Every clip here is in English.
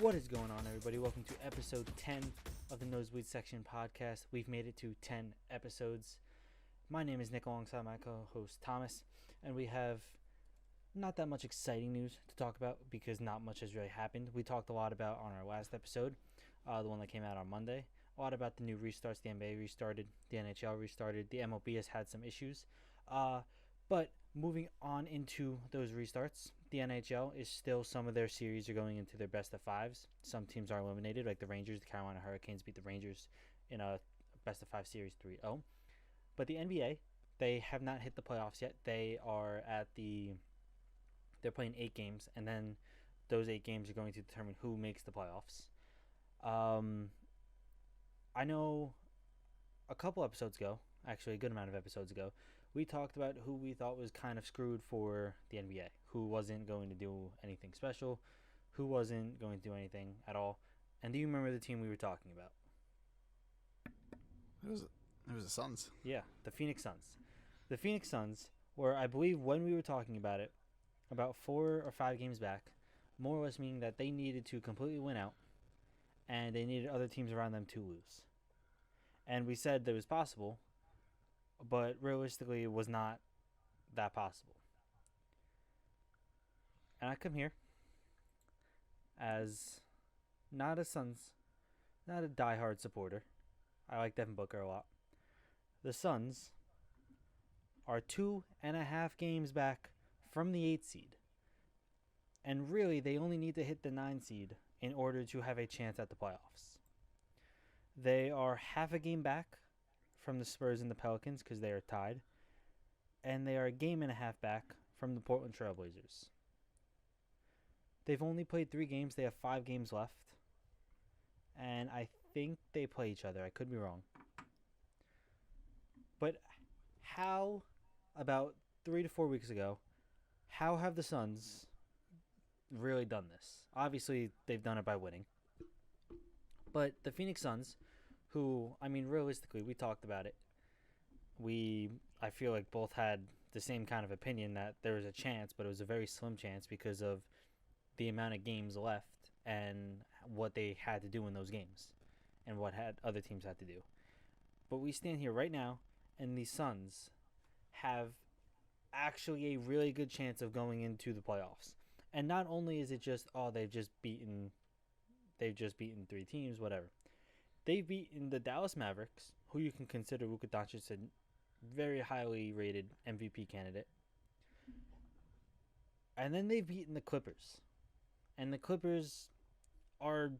What is going on, everybody? Welcome to episode 10 of the Nosebleeds section podcast. We've made it to 10 episodes. My name is Nick alongside my co-host Thomas, and we have not that much exciting news to talk about because not much has really happened. We talked a lot about on our last episode, the one that came out on Monday, a lot about the new restarts. The NBA restarted, the NHL restarted, the MLB has had some issues. But moving on into those restarts, the NHL is still, some of their series are going into their best of fives. Some teams are eliminated, like the Rangers. The Carolina Hurricanes beat the Rangers in a best of five series 3-0. But the NBA, they have not hit the playoffs yet. They're playing 8 games, and then those 8 games are going to determine who makes the playoffs. I know a couple episodes ago, actually a good amount of episodes ago, we talked about who we thought was kind of screwed for the NBA, who wasn't going to do anything special, who wasn't going to do anything at all. And do you remember the team we were talking about? It was the Suns. Yeah, the Phoenix Suns. The Phoenix Suns were, I believe, when we were talking about it, about 4 or 5 games back, more or less meaning that they needed to completely win out, and they needed other teams around them to lose. And we said that it was possible, but realistically it was not that possible. And I come here as not a diehard supporter. I like Devin Booker a lot. The Suns are 2.5 games back from the 8th seed. And really, they only need to hit the 9 seed in order to have a chance at the playoffs. They are half a game back from the Spurs and the Pelicans because they are tied. And they are a game and a half back from the Portland Trail Blazers. They've only played 3 games. They have 5 games left. And I think they play each other. I could be wrong. But how, about 3 to 4 weeks ago, how have the Suns really done this? Obviously, they've done it by winning. But the Phoenix Suns, who, I mean, realistically, we talked about it. I feel like both had the same kind of opinion that there was a chance, but it was a very slim chance because of the amount of games left and what they had to do in those games and what other teams had to do. But we stand here right now, and the Suns have actually a really good chance of going into the playoffs. And not only is it just, they've just beaten 3 teams, whatever. They've beaten the Dallas Mavericks, who you can consider Luka Doncic a very highly rated MVP candidate. And then they've beaten the Clippers. And the Clippers are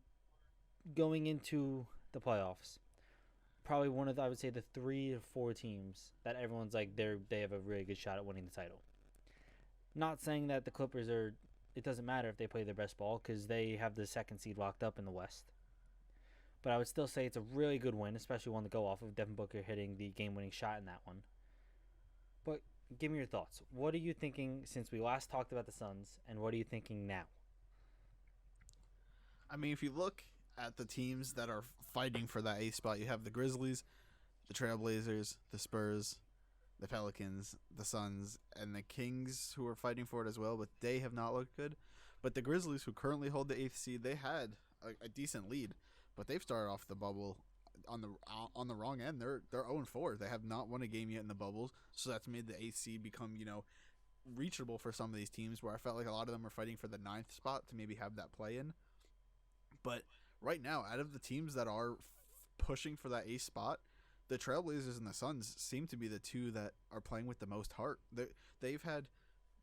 going into the playoffs. Probably one of, I would say, the 3 or 4 teams that everyone's like, they have a really good shot at winning the title. Not saying that the Clippers it doesn't matter if they play their best ball because they have the 2nd seed locked up in the West. But I would still say it's a really good win, especially one to go off of Devin Booker hitting the game-winning shot in that one. But give me your thoughts. What are you thinking since we last talked about the Suns, and what are you thinking now? I mean, if you look at the teams that are fighting for that 8th spot, you have the Grizzlies, the Trailblazers, the Spurs, the Pelicans, the Suns, and the Kings, who are fighting for it as well, but they have not looked good. But the Grizzlies, who currently hold the 8th seed, they had a decent lead, but they've started off the bubble on the wrong end. They're 0-4. They have not won a game yet in the bubbles, so that's made the 8th seed become, reachable for some of these teams, where I felt like a lot of them are fighting for the 9th spot to maybe have that play in. But right now, out of the teams that are pushing for that 8th spot, the Trailblazers and the Suns seem to be the 2 that are playing with the most heart. They've had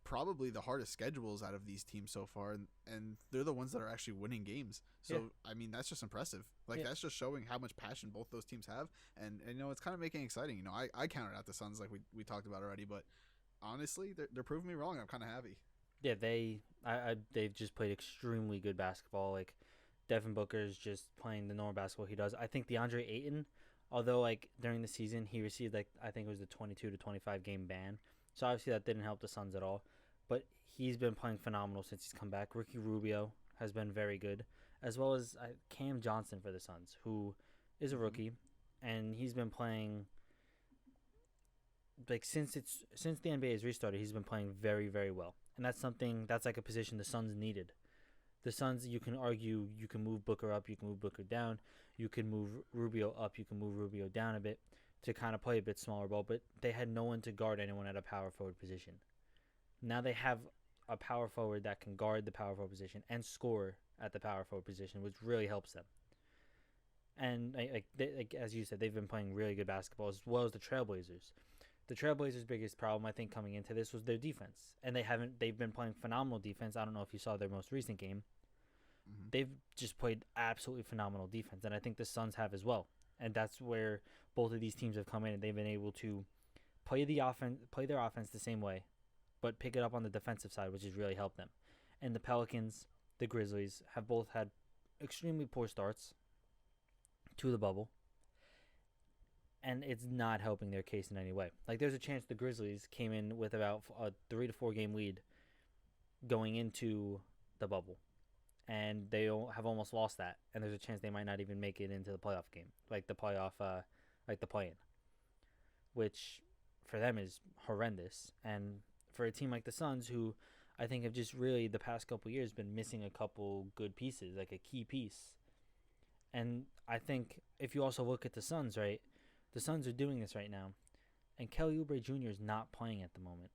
probably the hardest schedules out of these teams so far, and they're the ones that are actually winning games. So, yeah. I mean, that's just impressive. That's just showing how much passion both those teams have, and it's kind of making it exciting. I counted out the Suns like we talked about already, but honestly, they're proving me wrong. I'm kind of happy. Yeah, they've just played extremely good basketball. Like, Devin Booker is just playing the normal basketball he does. I think DeAndre Ayton, although during the season he received I think it was the 22 to 25 game ban, so obviously that didn't help the Suns at all. But he's been playing phenomenal since he's come back. Ricky Rubio has been very good, as well as Cam Johnson for the Suns, who is a rookie, and he's been playing since the NBA has restarted. He's been playing very, very well, and that's a position the Suns needed The Suns, you can argue you can move Booker up, you can move Booker down, you can move Rubio up, you can move Rubio down a bit to kind of play a bit smaller ball, but they had no one to guard anyone at a power forward position. Now they have a power forward that can guard the power forward position and score at the power forward position, which really helps them. And as you said, they've been playing really good basketball as well as the Trailblazers. The Trailblazers' biggest problem, I think, coming into this was their defense, and they've been playing phenomenal defense. I don't know if you saw their most recent game. Mm-hmm. They've just played absolutely phenomenal defense, and I think the Suns have as well. And that's where both of these teams have come in, and they've been able to play their offense the same way, but pick it up on the defensive side, which has really helped them. And the Pelicans, the Grizzlies, have both had extremely poor starts to the bubble, and it's not helping their case in any way. Like, there's a chance the Grizzlies came in with about a 3 to 4 game lead going into the bubble, and they have almost lost that, and there's a chance they might not even make it into the playoff game, like the play-in, which for them is horrendous. And for a team like the Suns, who I think have just really the past couple years been missing a couple good pieces, like a key piece. And I think if you also look at the Suns, right, the Suns are doing this right now, and Kelly Oubre Jr. is not playing at the moment.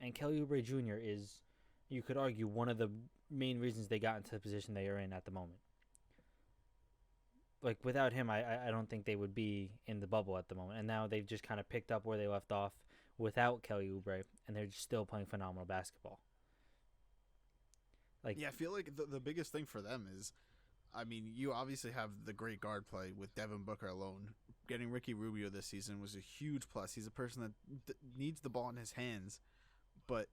And Kelly Oubre Jr. is, you could argue, one of the main reasons they got into the position they are in at the moment. Like, without him, I don't think they would be in the bubble at the moment. And now they've just kind of picked up where they left off without Kelly Oubre, and they're still playing phenomenal basketball. Like, Yeah, I feel like the biggest thing for them is, I mean, you obviously have the great guard play with Devin Booker alone. Getting Ricky Rubio this season was a huge plus. He's a person that needs the ball in his hands, but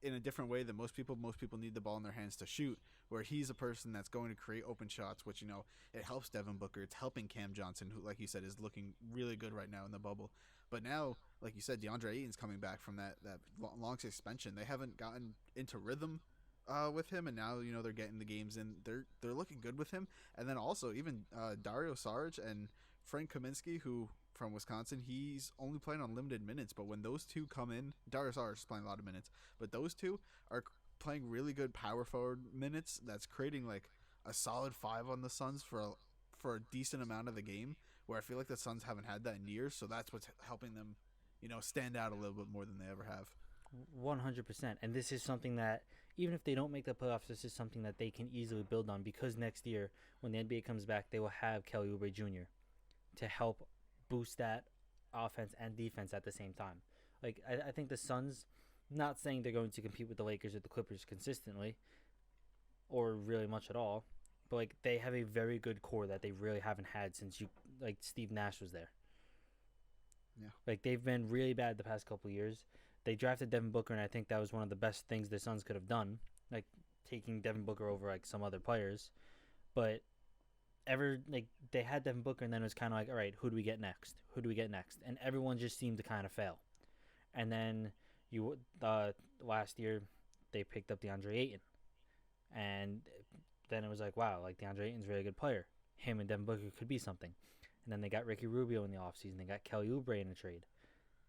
in a different way than most people. Most people need the ball in their hands to shoot, where he's a person that's going to create open shots, which, you know, it helps Devin Booker. It's helping Cam Johnson, who, like you said, is looking really good right now in the bubble. But now, like you said, DeAndre Ayton's coming back from that long suspension. They haven't gotten into rhythm with him, and now, you know, they're getting the games in. They're looking good with him. And then also even Dario Saric and Frank Kaminsky, who from Wisconsin, he's only playing on limited minutes. But when those two come in, Dario Saric is playing a lot of minutes, but those two are playing really good power forward minutes. That's creating like a solid 5 on the Suns for a decent amount of the game, where I feel like the Suns haven't had that in years. So that's what's helping them, you know, stand out a little bit more than they ever have. 100%. And this is something that, even if they don't make the playoffs, this is something that they can easily build on, because next year, when the NBA comes back, they will have Kelly Oubre Jr. to help boost that offense and defense at the same time. Like, I think the Suns, not saying they're going to compete with the Lakers or the Clippers consistently, or really much at all, but like, they have a very good core that they really haven't had since Steve Nash was there. Yeah. Like, they've been really bad the past couple of years. They drafted Devin Booker, and I think that was one of the best things the Suns could have done, like taking Devin Booker over like some other players. But they had Devin Booker, and then it was kind of like, all right, who do we get next? Who do we get next? And everyone just seemed to kind of fail. And then last year they picked up DeAndre Ayton, and then it was like, wow, like DeAndre Ayton's a really good player. Him and Devin Booker could be something. And then they got Ricky Rubio in the offseason. They got Kelly Oubre in a trade.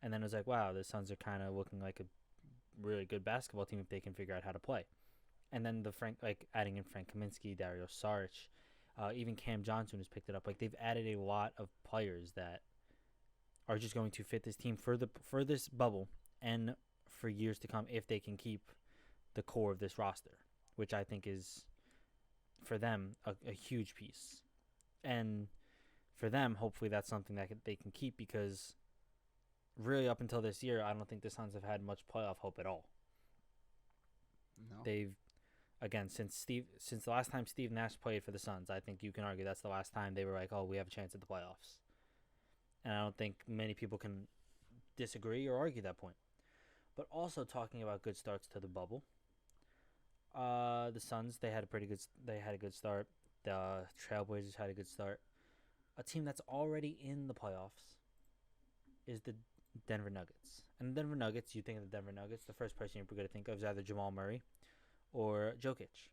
And then it was like, wow, the Suns are kind of looking like a really good basketball team if they can figure out how to play. And then adding in Frank Kaminsky, Dario Saric, even Cam Johnson has picked it up. Like, they've added a lot of players that are just going to fit this team for this bubble and for years to come, if they can keep the core of this roster, which I think is, for them, a huge piece. And for them, hopefully that's something that they can keep, because really, up until this year, I don't think the Suns have had much playoff hope at all. No. They've, again, since the last time Steve Nash played for the Suns, I think you can argue that's the last time they were like, oh, we have a chance at the playoffs. And I don't think many people can disagree or argue that point. But also, talking about good starts to the bubble, the Suns, they had a good start. The Trailblazers had a good start. A team that's already in the playoffs is the Denver Nuggets. And the Denver Nuggets, you think of the Denver Nuggets, the first person you're going to think of is either Jamal Murray or Jokic.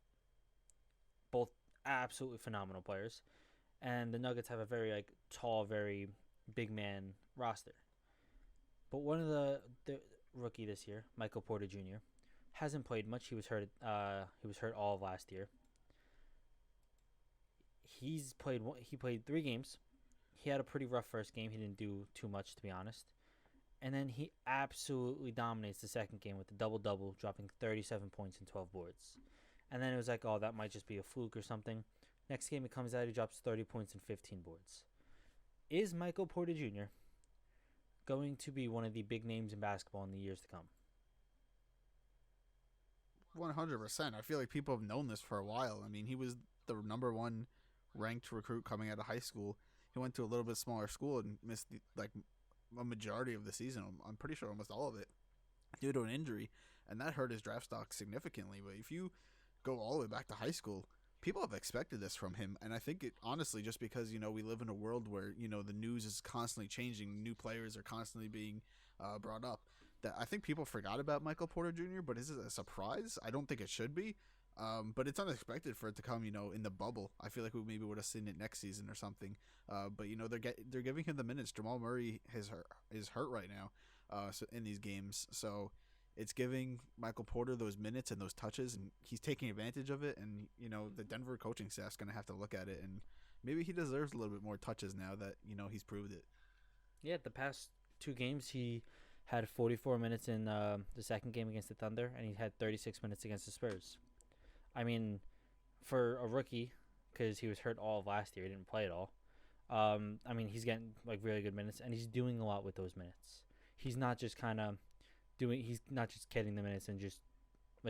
Both absolutely phenomenal players. And the Nuggets have a very tall, very big man roster. But one of the rookie this year, Michael Porter Jr., hasn't played much. He was hurt. He was hurt all of last year. He played 3 games. He had a pretty rough first game. He didn't do too much, to be honest. And then he absolutely dominates the second game with a double double, dropping 37 points and 12 boards. And then it was like, oh, that might just be a fluke or something. Next game he comes out, he drops 30 points and 15 boards. Is Michael Porter Jr. going to be one of the big names in basketball in the years to come? 100%. I feel like people have known this for a while. I mean, he was the number one ranked recruit coming out of high school. He went to a little bit smaller school and missed a majority of the season. I'm pretty sure almost all of it due to an injury, and that hurt his draft stock significantly. But if you go all the way back to high school, people have expected this from him, and I think it honestly just because we live in a world where the news is constantly changing, new players are constantly being brought up. That I think people forgot about Michael Porter Jr., but is it a surprise? I don't think it should be. But it's unexpected for it to come, in the bubble. I feel like we maybe would have seen it next season or something. But they're giving him the minutes. Jamal Murray is hurt right now, so in these games. So it's giving Michael Porter those minutes and those touches, and he's taking advantage of it. And the Denver coaching staff's gonna have to look at it, and maybe he deserves a little bit more touches now that he's proved it. Yeah, the past 2 games he had 44 minutes in the second game against the Thunder, and he had 36 minutes against the Spurs. I mean, for a rookie, because he was hurt all of last year, he didn't play at all. I mean, he's getting really good minutes, and he's doing a lot with those minutes. He's not just he's not just getting the minutes and just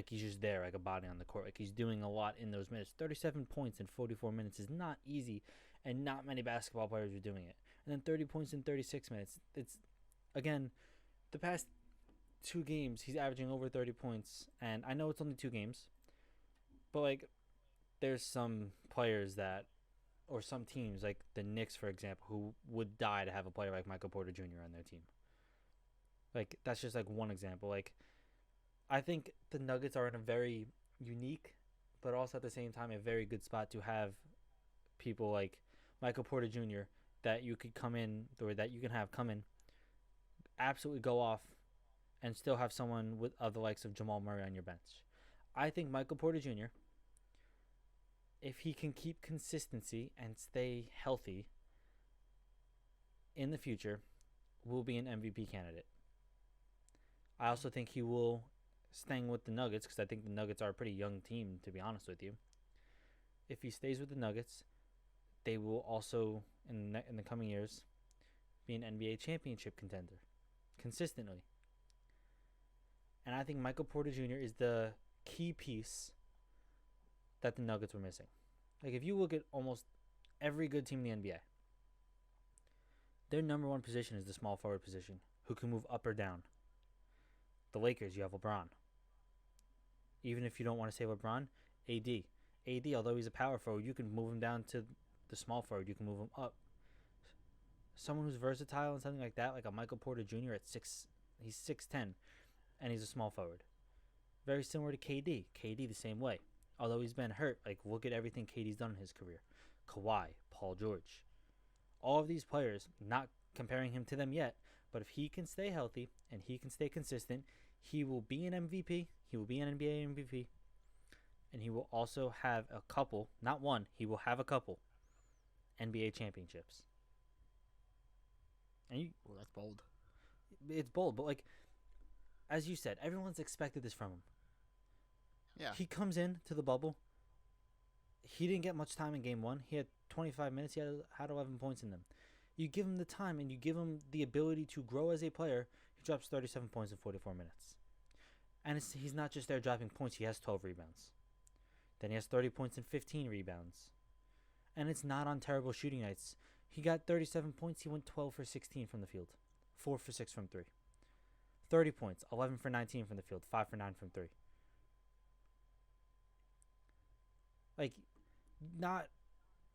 he's just there like a body on the court. Like, he's doing a lot in those minutes. 37 points in 44 minutes is not easy, and not many basketball players are doing it. And then 30 points in 36 minutes. It's again, the past 2 games he's averaging over 30 points, and I know it's only 2 games. But there's some players or some teams like the Knicks, for example, who would die to have a player like Michael Porter Jr. on their team. That's just one example. I think the Nuggets are in a very unique, but also at the same time a very good spot to have people like Michael Porter Jr. that you could come in, or that you can have come in, absolutely go off, and still have someone of the likes of Jamal Murray on your bench. I think Michael Porter Jr., if he can keep consistency and stay healthy in the future, will be an MVP candidate. I also think he will, staying with the Nuggets, because I think the Nuggets are a pretty young team, to be honest with you. If he stays with the Nuggets, they will also, in the coming years, be an NBA championship contender consistently. And I think Michael Porter Jr. is the key piece that the Nuggets were missing. If you look at almost every good team in the NBA, their number one position is the small forward position, who can move up or down. The Lakers, you have LeBron. Even if you don't want to say LeBron, AD, although he's a power forward, you can move him down to the small forward. You can move him up. Someone who's versatile and something like that, like a Michael Porter Jr. He's 6'10", and he's a small forward. Very similar to KD. KD the same way. Although he's been hurt, look at everything KD's done in his career. Kawhi, Paul George. All of these players, not comparing him to them yet, but if he can stay healthy and he can stay consistent, he will be an MVP. He will be an NBA MVP. And he will also have a couple, not one, he will have a couple NBA championships. And Well, that's bold. It's bold, but as you said, everyone's expected this from him. Yeah. He comes in to the bubble. He didn't get much time in game 1. He had 25 minutes. He had 11 points in them. You give him the time and you give him the ability to grow as a player. He drops 37 points in 44 minutes. And he's not just there dropping points. He has 12 rebounds. Then he has 30 points and 15 rebounds. And it's not on terrible shooting nights. He got 37 points. He went 12 for 16 from the field. 4 for 6 from 3. 30 points. 11 for 19 from the field. 5 for 9 from 3. Not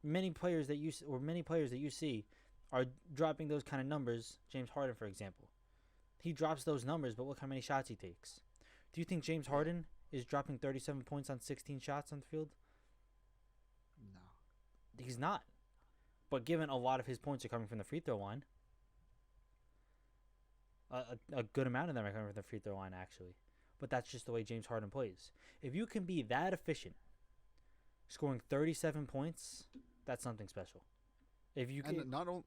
many players that you see are dropping those kind of numbers. James Harden, for example, he drops those numbers, but look how many shots he takes. Do you think James Harden is dropping 37 points on 16 shots on the field? No. He's not. But given a lot of his points are coming from the free throw line, a good amount of them are coming from the free throw line, actually. but that's just the way James Harden plays. If you can be that efficient, scoring 37 points, that's something special. If you can, And not only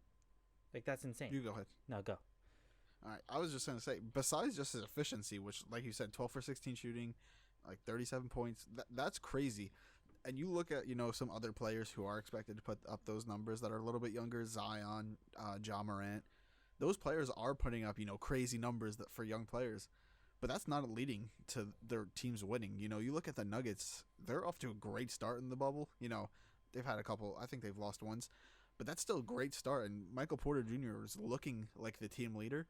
like, that's insane. you go ahead. No, go. All right, I was just gonna say, besides just his efficiency, which, like you said, 12 for 16 shooting, like 37 points, that's crazy. And you look at some other players who are expected to put up those numbers that are a little bit younger, Zion, Ja Morant. Those players are putting up crazy numbers for young players, but that's not leading to their teams winning. You look at the Nuggets; they're off to a great start in the bubble. They've had a couple. I think they've lost once, but that's still a great start. And Michael Porter Jr. is looking like the team leader.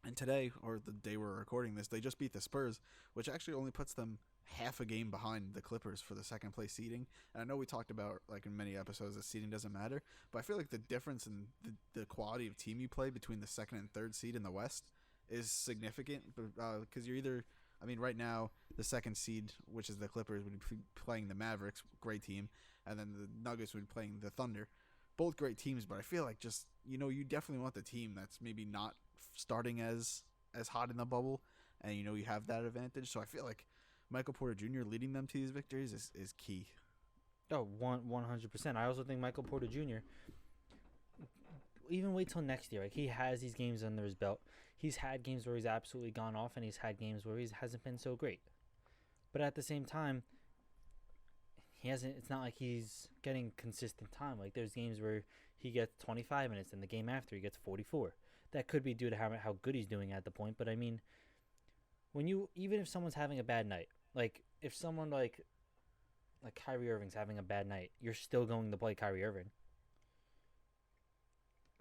And today, or the day we're recording this, they just beat the Spurs, which actually only puts them half a game behind the Clippers for the second place seeding. And I know we talked about, like in many episodes, that seeding doesn't matter, but I feel like the difference in the quality of team you play between the second and third seed in the West is significant. Because you're either, right now the second seed, which is the Clippers, would be playing the Mavericks, great team, and then the Nuggets would be playing the Thunder. Both great teams, but I feel like just you definitely want the team that's maybe not starting as hot in the bubble, and you have that advantage. So I feel like Michael Porter Jr. leading them to these victories is key. Oh, 100%. I also think Michael Porter Jr., even wait till next year. Like, he has these games under his belt. He's had games where he's absolutely gone off, and he's had games where he hasn't been so great. But at the same time, he hasn't. It's not like he's getting consistent time. Like, there's games where he gets 25 minutes, and the game after he gets 44. That could be due to how good he's doing at the point. But even if someone's having a bad night, like if someone like Kyrie Irving's having a bad night, you're still going to play Kyrie Irving.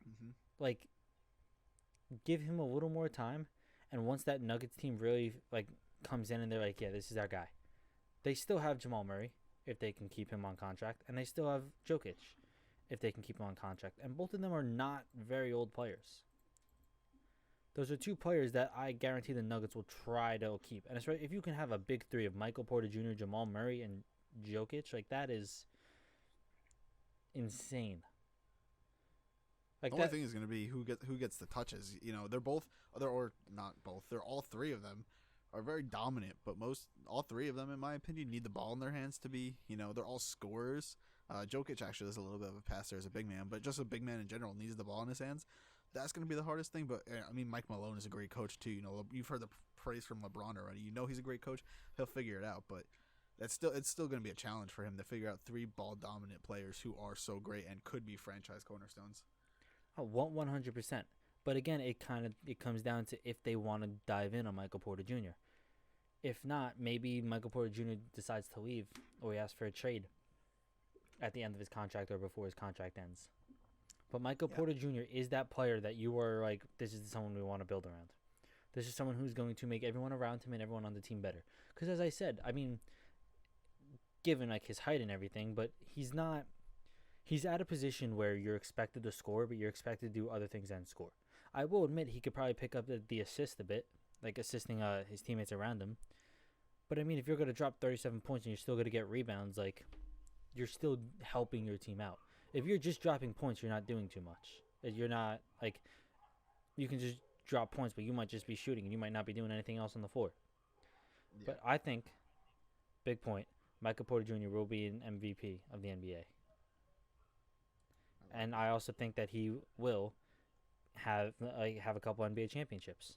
Mm-hmm. Like, give him a little more time, and once that Nuggets team really comes in and they're like, yeah, this is our guy. They still have Jamal Murray if they can keep him on contract, and they still have Jokic if they can keep him on contract, and both of them are not very old players. Those are two players that I guarantee the Nuggets will try to keep. And it's right, if you can have a big three of Michael Porter Jr., Jamal Murray, and Jokic, that is insane. The only thing is going to be who gets the touches. They're all three of them are very dominant, but all three of them, in my opinion, need the ball in their hands to be. They're all scorers. Jokic actually is a little bit of a passer as a big man, but just a big man in general needs the ball in his hands. That's going to be the hardest thing, but Mike Malone is a great coach too. You've heard the praise from LeBron already. He's a great coach. He'll figure it out, but it's still going to be a challenge for him to figure out three ball dominant players who are so great and could be franchise cornerstones. Oh, 100%. But again, it comes down to if they want to dive in on Michael Porter Jr. If not, maybe Michael Porter Jr. decides to leave, or he asks for a trade at the end of his contract or before his contract ends. But Michael Porter Jr. is that player that you are like, this is someone we want to build around. This is someone who's going to make everyone around him and everyone on the team better. Because as I said, given his height and everything, but he's at a position where you're expected to score, but you're expected to do other things than score. I will admit he could probably pick up the assist a bit, assisting his teammates around him. But if you're going to drop 37 points and you're still going to get rebounds, you're still helping your team out. If you're just dropping points, you're not doing too much. You're not, you can just drop points, but you might just be shooting, and you might not be doing anything else on the floor. Yeah. But I think, big point, Michael Porter Jr. will be an MVP of the NBA. And I also think that he will have a couple NBA championships.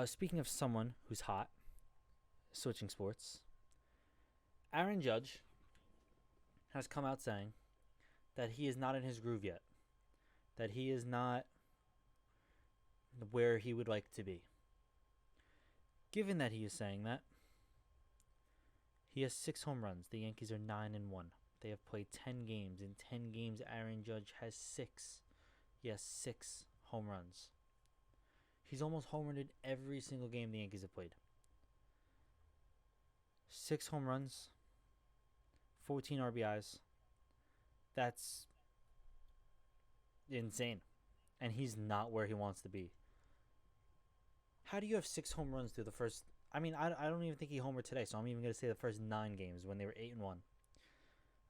Speaking of someone who's hot, switching sports, Aaron Judge has come out saying that he is not in his groove yet, that he is not where he would like to be. Given that he is saying that, he has 6 home runs. The Yankees are 9-1. They have played 10 games. In 10 games, Aaron Judge has 6. He has 6 home runs. He's almost homered in every single game the Yankees have played. 6 home runs, 14 RBIs. That's insane. And he's not where he wants to be. How do you have 6 home runs through the first... I don't even think he homered today, so I'm even going to say the first 9 games when they were 8-1.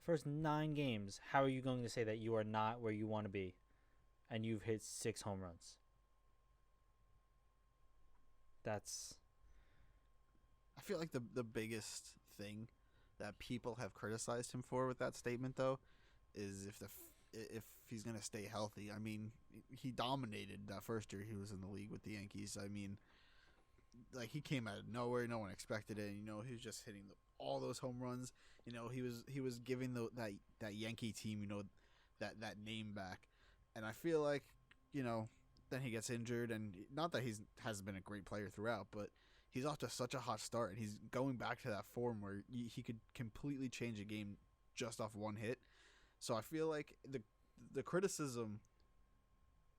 First 9 games, how are you going to say that you are not where you want to be and you've hit 6 home runs? That's I feel like the biggest thing that people have criticized him for with that statement though is if he's gonna stay healthy. I mean, he dominated that first year he was in the league with the Yankees. I mean, like he came out of nowhere, no one expected it. You know, he was just hitting all those home runs. You know, he was giving that Yankee team, you know, that name back. And I feel like, you know, then he gets injured, and not that he's hasn't been a great player throughout, but he's off to such a hot start, and he's going back to that form where he could completely change a game just off one hit. So I feel like the criticism,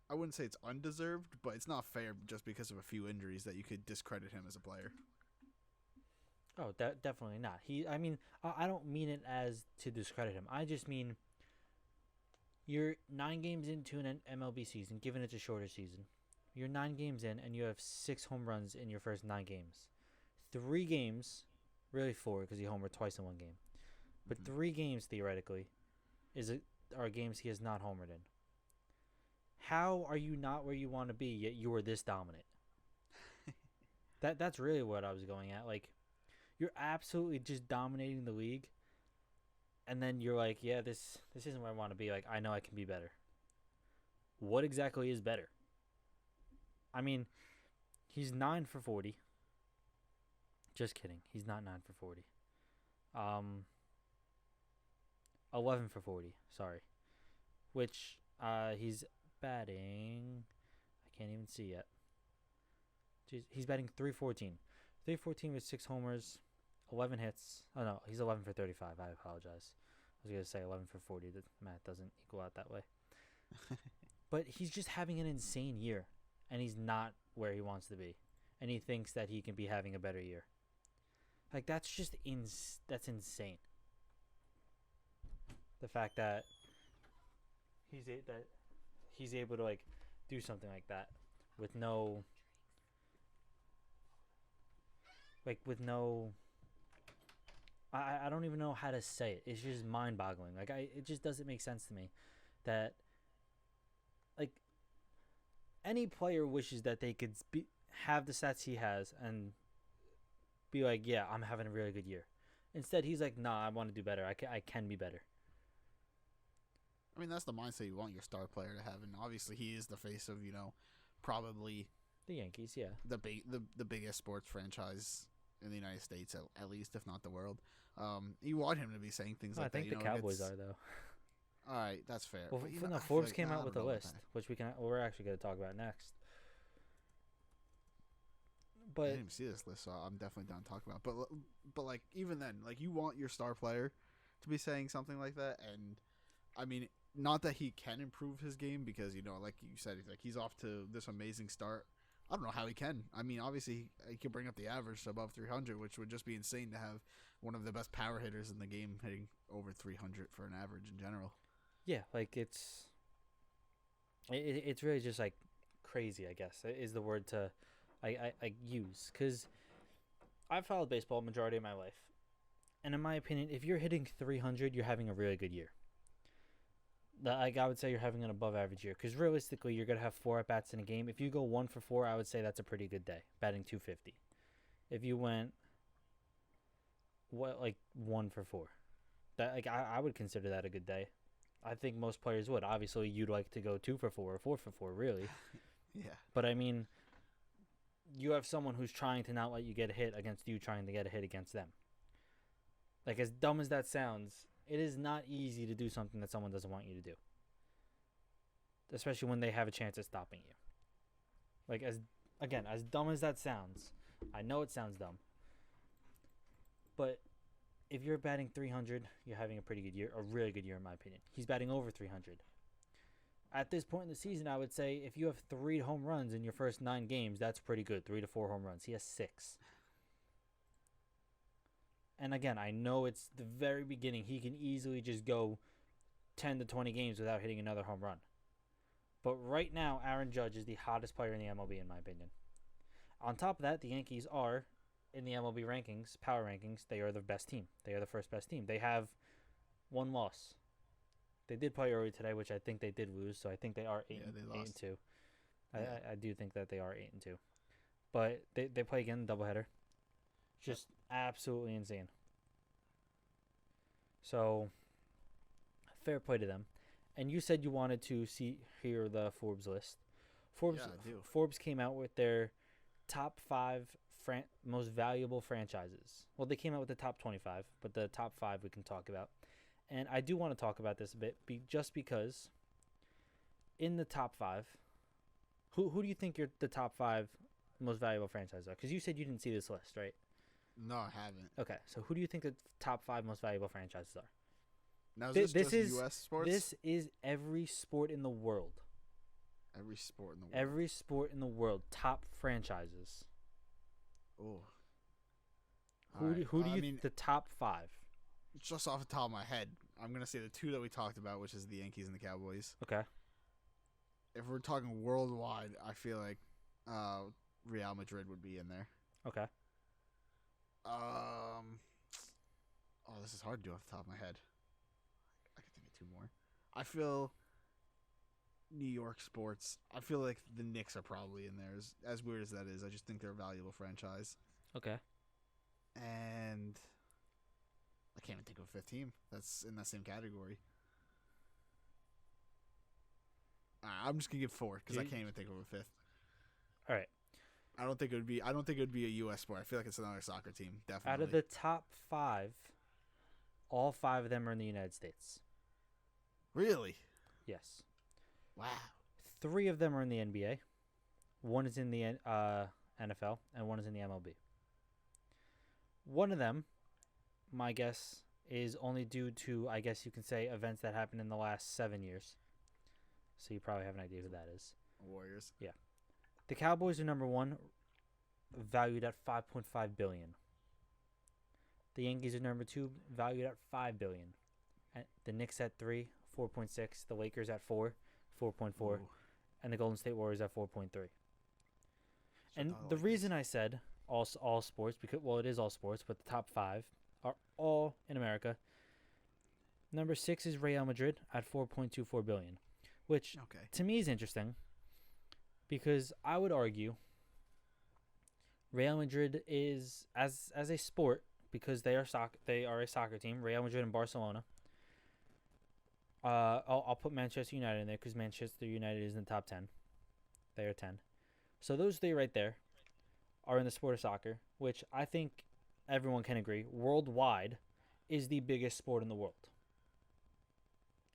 I wouldn't say it's undeserved, but it's not fair just because of a few injuries that you could discredit him as a player. Oh, definitely not. I mean, I don't mean it as to discredit him. I just mean you're 9 games into an MLB season, given it's a shorter season. You're 9 games in, and you have 6 home runs in your first 9 games. 3 games, really 4, because he homered twice in one game. But 3 games theoretically are games he has not homered in. How are you not where you want to be yet you are this dominant? That's really what I was going at. Like, you're absolutely just dominating the league, and then you're like, yeah, this isn't where I want to be. Like, I know I can be better. What exactly is better? I mean, he's 9 for 40. Just kidding. He's not 9 for 40. 11 for 40. Sorry. Which he's batting. I can't even see yet. Jeez, he's batting 314. 314 with 6 homers, 11 hits. Oh no, he's 11 for 35. I apologize. I was gonna say 11 for 40. The math doesn't equal out that way. But he's just having an insane year, and he's not where he wants to be, and he thinks that he can be having a better year. Like, that's just that's insane. The fact that he's able to, like, do something like that with no I don't even know how to say it. It's just mind-boggling. Like, it just doesn't make sense to me that, like, any player wishes that they could have the stats he has and be like, yeah, I'm having a really good year. Instead, he's like, nah, I want to do better. I can be better. I mean, that's the mindset you want your star player to have, and obviously he is the face of, you know, probably The Yankees, yeah. the biggest sports franchise in the United States, at least, if not the world. You want him to be saying things like I think that. the Cowboys are, though. All right, that's fair. Well, But, no, I feel Forbes like, came I out don't with a know about list, that. which we're actually going to talk about next. I But didn't even see this list, so I'm definitely down to talk about it. But like, even then, like, you want your star player to be saying something like that, and I mean, not that he can improve his game, because, you know, like you said, he's off to this amazing start. I don't know how he can. I mean, obviously he can bring up the average to above 300, which would just be insane to have one of the best power hitters in the game hitting over 300 for an average in general. yeah, like, it's really just, like, crazy, I guess, is the word to I use, because I've followed baseball majority of my life, and in my opinion, if you're hitting 300, you're having a really good year. Like, I would say you're having an above average year, because realistically, you're gonna have 4 at bats in a game. If you go 1 for 4, I would say that's a pretty good day, batting 250. If you went 1 for 4, that, like, I would consider that a good day. I think most players would. Obviously, you'd like to go 2 for 4 or 4 for 4, really. Yeah. But I mean, you have someone who's trying to not let you get a hit against you trying to get a hit against them. Like, as dumb as that sounds, it is not easy to do something that someone doesn't want you to do, especially when they have a chance at stopping you. Like, as dumb as that sounds, I know it sounds dumb, but if you're batting 300, you're having a pretty good year, a really good year in my opinion. He's batting over 300. At this point in the season, I would say if you have 3 home runs in your first 9 games, that's pretty good. 3 to 4 home runs. He has 6. And again, I know it's the very beginning. He can easily just go 10 to 20 games without hitting another home run. But right now, Aaron Judge is the hottest player in the MLB, in my opinion. On top of that, the Yankees are, in the MLB rankings, power rankings, they are the best team. They are the first best team. They have 1 loss. They did play early today, which I think they did lose, so I think they are 8 and 2. Yeah. I do think that they are 8 and 2. But they play again, doubleheader. Just absolutely insane. So, fair play to them. And you said you wanted to hear the Forbes list. Yeah, I do. Forbes came out with their top 5 most valuable franchises. Well, they came out with the top 25, but the top 5 we can talk about. And I do want to talk about this a bit, just because in the top 5, who do you think the top 5 most valuable franchises are? Because you said you didn't see this list, right? No, I haven't. Okay, so who do you think the top 5 most valuable franchises are? Now, is this just U.S. sports? This is every sport in the world. Every sport in the world. Every sport in the world. Top franchises. Oh. Who do you the top 5? Just off the top of my head, I'm going to say the 2 that we talked about, which is the Yankees and the Cowboys. Okay. If we're talking worldwide, I feel like Real Madrid would be in there. Okay. Oh, this is hard to do off the top of my head. I can think of 2 more. I feel New York sports. I feel like the Knicks are probably in there. As weird as that is, I just think they're a valuable franchise. Okay. And I can't even think of a 5th team that's in that same category. I'm just gonna give 4 because I can't even think of a 5th. All right. I don't think it would be a U.S. sport. I feel like it's another soccer team. Definitely. Out of the top 5, all 5 of them are in the United States. Really? Yes. Wow. 3 of them are in the NBA. 1 is in the NFL, and 1 is in the MLB. One of them, my guess, is only due to, I guess you can say, events that happened in the last 7 years. So you probably have an idea who that is. Warriors. Yeah. The Cowboys are number 1, valued at $5.5 billion. The Yankees are number 2, valued at $5 billion. The Knicks at 3, 4.6. The Lakers at 4, 4.4. Ooh. And the Golden State Warriors at 4.3. And I the like reason this. I said all sports, because, well, it is all sports, but the top 5 are all in America. Number 6 is Real Madrid at $4.24 billion, which to me is interesting because I would argue Real Madrid is, as a sport, because they are a soccer team, Real Madrid and Barcelona. I'll put Manchester United in there because Manchester United is in the top 10. They are 10. So those 3 right there are in the sport of soccer, which I think everyone can agree, worldwide, is the biggest sport in the world.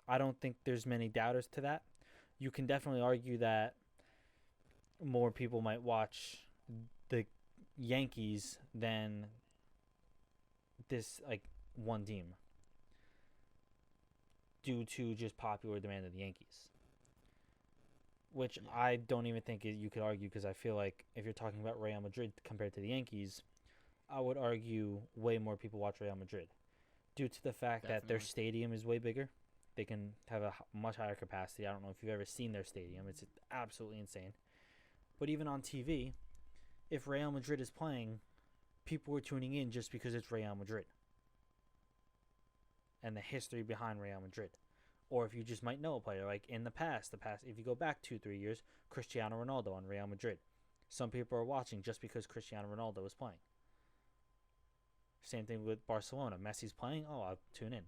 I don't think there's many doubters to that. You can definitely argue that more people might watch the Yankees than this one team due to just popular demand of the Yankees. Which I don't even think you could argue, because I feel like if you're talking about Real Madrid compared to the Yankees, I would argue way more people watch Real Madrid due to the fact that their stadium is way bigger. They can have a much higher capacity. I don't know if you've ever seen their stadium. It's absolutely insane. But even on TV, if Real Madrid is playing, people are tuning in just because it's Real Madrid and the history behind Real Madrid. Or if you just might know a player, like in the past, if you go back 2-3 years, Cristiano Ronaldo on Real Madrid. Some people are watching just because Cristiano Ronaldo is playing. Same thing with Barcelona. Messi's playing, I'll tune in.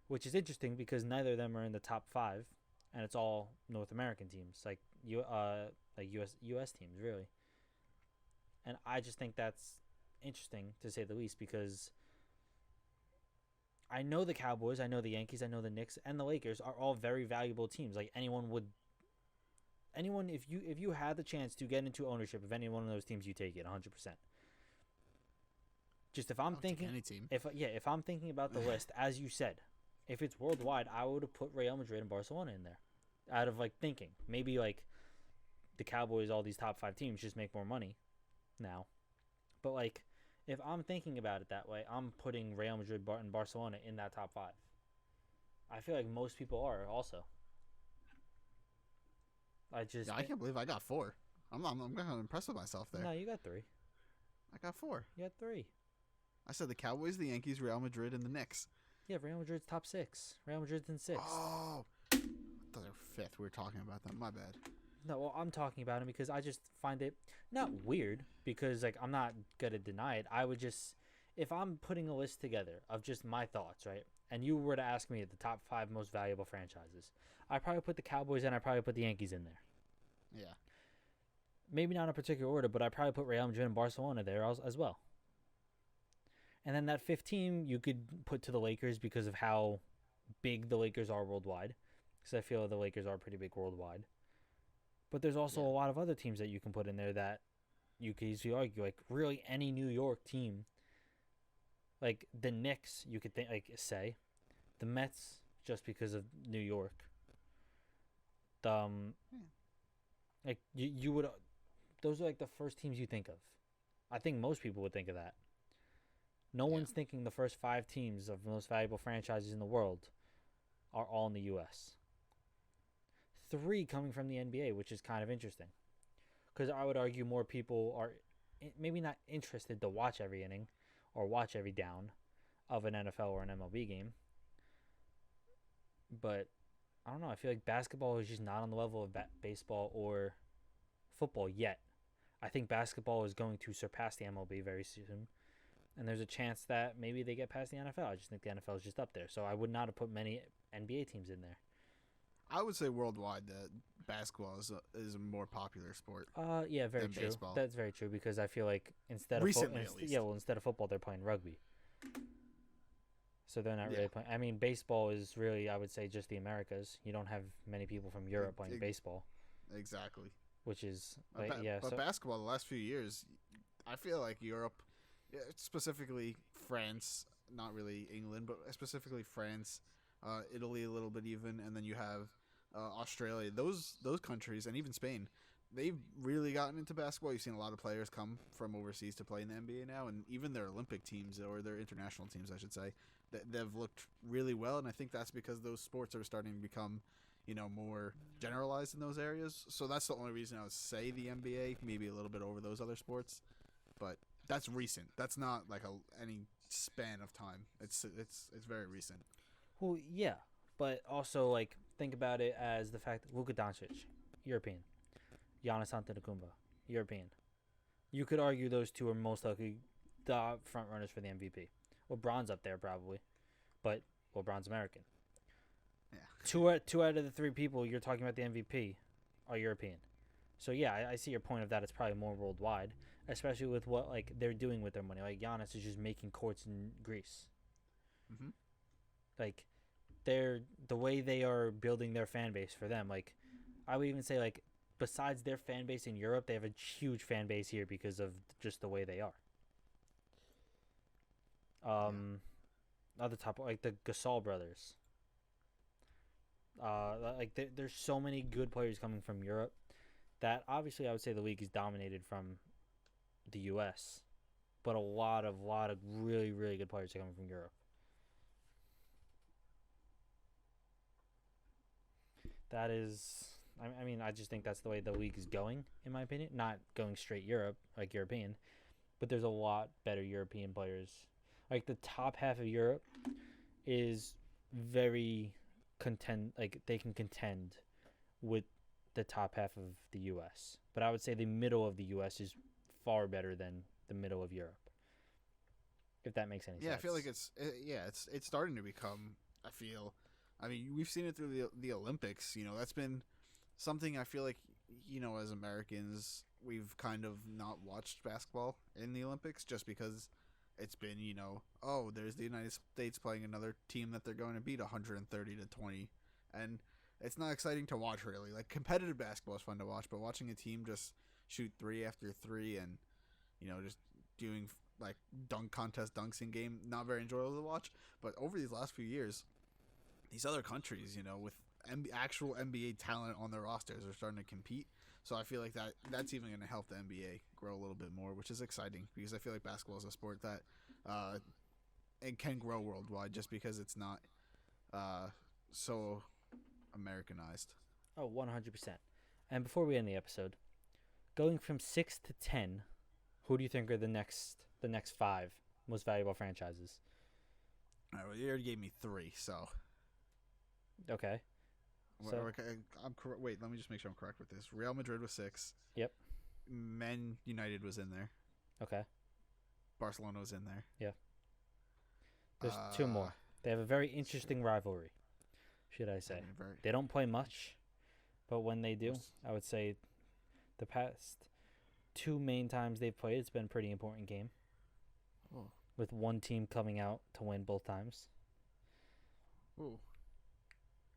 Which is interesting because neither of them are in the top 5, and it's all North American teams, like US teams, really. And I just think that's interesting, to say the least, because I know the Cowboys, I know the Yankees, I know the Knicks, and the Lakers are all very valuable teams. Like anyone, if you had the chance to get into ownership of any one of those teams, you take it 100%. Just if I'm thinking, any team. If I'm thinking about the list, as you said, if it's worldwide, I would have put Real Madrid and Barcelona in there. Out of thinking, maybe the Cowboys, all these top 5 teams just make more money now, but if I'm thinking about it that way, I'm putting Real Madrid and Barcelona in that top 5. I feel like most people are also. I can't believe I got 4. I'm kind of impressed with myself there. No, you got 3. I got 4. You got 3. I said the Cowboys, the Yankees, Real Madrid, and the Knicks. Yeah, Real Madrid's top 6. Real Madrid's in 6th. Oh, those are 5th. We were talking about that. My bad. No, well, I'm talking about him because I just find it not weird because like I'm not gonna deny it. I would just if I'm putting a list together of just my thoughts, right? And you were to ask me the top 5 most valuable franchises, I probably put the Cowboys and I probably put the Yankees in there. Yeah. Maybe not in a particular order, but I probably put Real Madrid and Barcelona there as well. And then that fifth team you could put to the Lakers because of how big the Lakers are worldwide. Because I feel the Lakers are pretty big worldwide. But there's also Yeah. a lot of other teams that you can put in there that you could easily argue. Like really any New York team, like the Knicks, you could think like say, the Mets just because of New York. Yeah. Like you would, those are like the first teams you think of. I think most people would think of that. No Yeah. one's thinking the first 5 teams of the most valuable franchises in the world are all in the U.S. 3 coming from the NBA, which is kind of interesting. Because I would argue more people are maybe not interested to watch every inning or watch every down of an NFL or an MLB game. But I don't know. I feel like basketball is just not on the level of baseball or football yet. I think basketball is going to surpass the MLB very soon. And there's a chance that maybe they get past the NFL. I just think the NFL is just up there. So I would not have put many NBA teams in there. I would say worldwide that basketball is a more popular sport Yeah, very than true. baseball. That's very true because I feel like Recently, at least. yeah, well, instead of football, they're playing rugby. So they're not Yeah. really playing. I mean, baseball is really, I would say, just the Americas. You don't have many people from Europe playing baseball, Exactly. which is But, like, yeah. but So basketball, the last few years, I feel like Europe, specifically France, not really England, but specifically France, Italy a little bit even, and then you have Australia. Those countries, and even Spain, they've really gotten into basketball. You've seen a lot of players come from overseas to play in the NBA now, and even their Olympic teams or their international teams, I should say, they've looked really well. And I think that's because those sports are starting to become, more generalized in those areas. So that's the only reason I would say the NBA, maybe a little bit over those other sports, but that's recent. That's not like any span of time. It's very recent. well, yeah, but also like think about it as the fact that Luka Doncic, European, Giannis Antetokounmpo, European. You could argue those two are most likely the front runners for the MVP. LeBron's up there probably, but LeBron's American. Yeah. Two out of the 3 people you're talking about the MVP are European. So yeah, I see your point of that. It's probably more worldwide, especially with what like they're doing with their money. Like Giannis is just making courts in Greece. Mm-hmm. Like the way they are building their fan base for them. Like I would even say like besides their fan base in Europe, they have a huge fan base here because of just the way they are. Other top like the Gasol brothers. Like there's so many good players coming from Europe that obviously I would say the league is dominated from the U.S., but a lot of really really good players are coming from Europe. That is, I mean, I just think that's the way the league is going, in my opinion. Not going straight Europe like European, but there's a lot better European players. Like the top half of Europe is very contend. Like they can contend with the top half of the U.S. But I would say the middle of the U.S. is far better than the middle of Europe. If that makes any sense. Yeah, I feel like it's starting to become. I mean, we've seen it through the Olympics. That's been something I feel like as Americans we've kind of not watched basketball in the Olympics just because it's been there's the United States playing another team that they're going to beat 130-20, and it's not exciting to watch really. Like competitive basketball is fun to watch, but watching a team just shoot 3 after 3 and just doing like dunk contest dunks in game, not very enjoyable to watch. But over these last few years, these other countries, with actual NBA talent on their rosters are starting to compete. So I feel like that's even going to help the NBA grow a little bit more, which is exciting because I feel like basketball is a sport that it can grow worldwide just because it's not so Americanized. Oh, 100%. And before we end the episode, going from 6 to 10, who do you think are the next 5 most valuable franchises? All right, well, you already gave me 3, so Okay. So Wait, let me just make sure I'm correct with this. Real Madrid was 6. Yep. Man United was in there. okay, Barcelona was in there. there's two more. They have a very interesting rivalry, should I say? They don't play much, but when they do, I would say the past 2 main times they've played, it's been a pretty important game. Oh. With one team coming out to win both times. Ooh.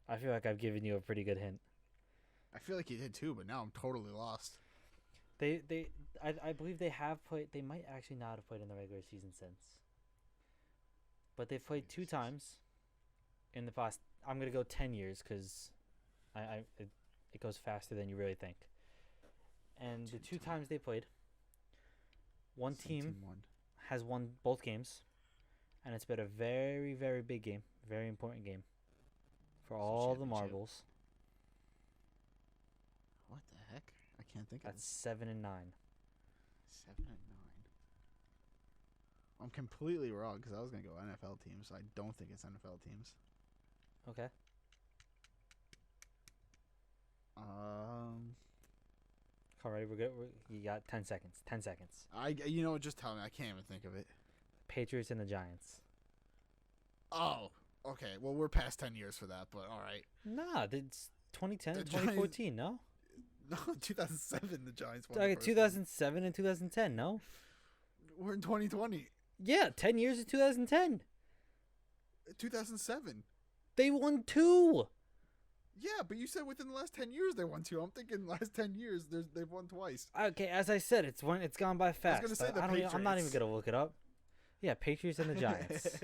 I feel like I've given you a pretty good hint. I feel like you did too, but now I'm totally lost. I believe they have played. They might actually not have played in the regular season since. But they've played 2 times in the past. I'm gonna go 10 years because it goes faster than you really think. And the 2 times they played, one team has won both games, and it's been a very, very big game, very important game for all the marbles. What the heck? I can't think of it. That's 7 and 9. 7 and 9. I'm completely wrong because I was gonna go NFL teams. So I don't think it's NFL teams. Okay. All right, we're good. You got 10 seconds. 10 seconds. You know what? Just tell me. I can't even think of it. Patriots and the Giants. Oh, okay. Well, we're past 10 years for that, but all right. Nah, it's 2010 The and 2014, no? No, 2007, the Giants won. Okay, 2007 and 2010, no? We're in 2020. Yeah, 10 years of 2010. 2007. They won 2. Yeah, but you said within the last 10 years they won 2. I'm thinking last 10 years they've won twice. Okay, as I said, it's gone by fast. I was gonna say the I'm not even Patriots. gonna look it up. Yeah, Patriots and the Giants.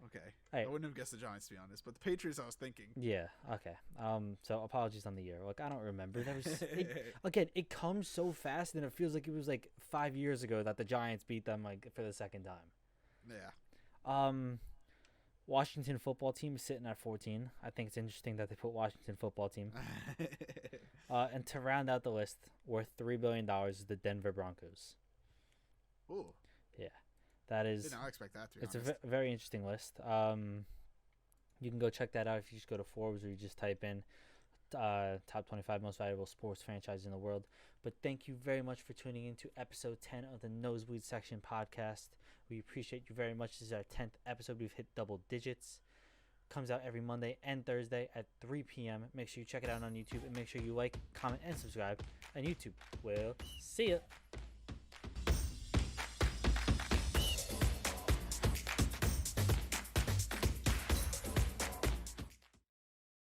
Okay. Hey. I wouldn't have guessed the Giants, to be honest, but the Patriots I was thinking. Yeah. Okay. So apologies on the year. Like I don't remember. Again, it comes so fast, and it feels like it was like 5 years ago that the Giants beat them like for the second time. Yeah. Washington football team is sitting at 14. I think it's interesting that they put Washington football team. And to round out the list, worth $3 billion is the Denver Broncos. Ooh. Yeah, that is. Did not expect that, to be It's honest. a very interesting list. You can go check that out if you just go to Forbes or you just type in top 25 most valuable sports franchises in the world. But thank you very much for tuning in to episode 10 of the Nosebleeds Section podcast. We appreciate you very much. This is our 10th episode. We've hit double digits. Comes out every Monday and Thursday at 3 p.m. Make sure you check it out on YouTube and make sure you like, comment, and subscribe on YouTube. We'll see ya.